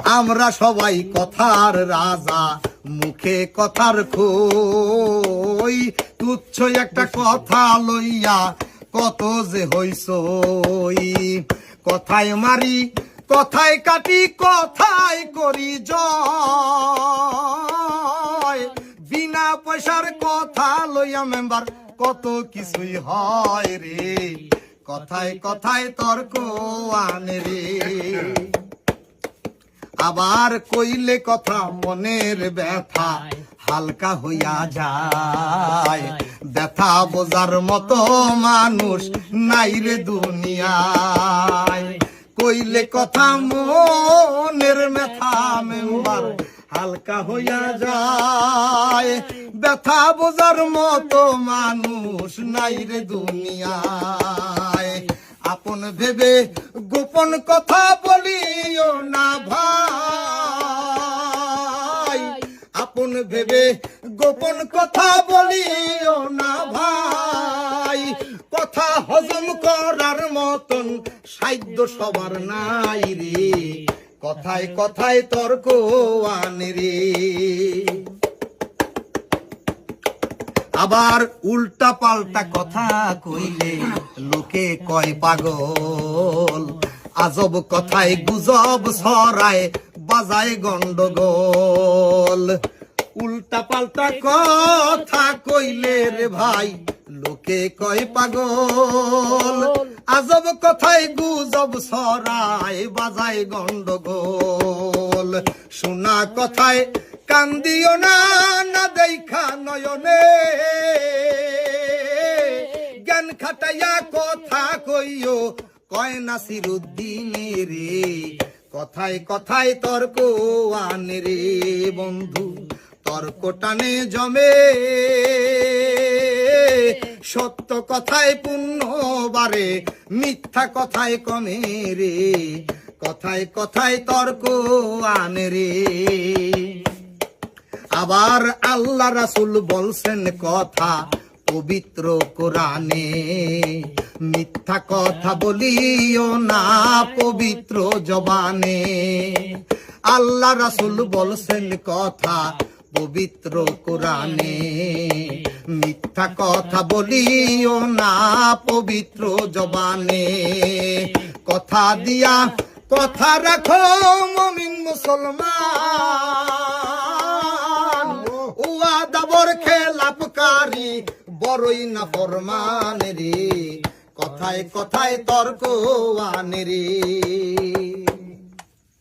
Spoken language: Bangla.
আমরা সবাই কথার রাজা, মুখে কথার খই। তুচ্ছ একটা কথা লইয়া কত যে হইসই। কথায় মারি, কথায় কাটি, কথায় করি জয়। বিনা পয়সার কথা লইয়া মেম্বার কত কিছুই হয় রে। কথায় কথায় তর্ক আনে রে। আবার কইলে কথা মনের ব্যথা হালকা হইয়া যায়। ব্যথা বোঝার মতো মানুষ নাই রে দুনিয়ায়। কইলে কথা মনের ব্যথা মেম্বার হালকা হইয়া যায়। ব্যথা বোঝার মতো মানুষ নাই রে দুনিয়ায়। আপন ভেবে গোপন কথা বলিও না ভাই। আপন ভেবে গোপন কথা বলিও না ভাই। কথা হজম করার মতন সাধ্য সবার নাই রে। কথায় কথায় তর্ক আনে রে। আবার উল্টা পাল্টা কথা কইলে লোকে কয় পাগল। আজব কথায় গুজব ছড়ায়, বাজায় গন্ডগোল। উল্টা পাল্টা কথা কইলে রে ভাই লোকে কয় পাগল। আজব কথায় গুজব ছড়ায়, বাজায় গন্ডগোল। শোনা কথায় কান্দিও না, না দেখা নয়নে। জ্ঞান খাটাইয়া কথা কইও, কয় নাসিরুদ্দিনে রে। কথায় কথায় তর্ক আনে রে বন্ধু। তর্ক টানে জমে, সত্য কথায় পুণ্য বাড়ে, মিথ্যা কথায় কমে রে। কথায় কথায় তর্ক আনে রে। আবার আল্লাহ রাসূল বলছেন কথা পবিত্র কোরআনে। মিথ্যা কথা বলিও না পবিত্র জবানে। আল্লাহ রাসূল বলছেন কথা পবিত্র কোরআনে। মিথ্যা কথা বলিও না পবিত্র জবানে। কথা দিয়া কথা রাখো মুমিন মুসলমান। ওয়াদাবর খেলাপকারী বড়ই না ফরমান রে। কথায় কথায় তর্ক আনে রে।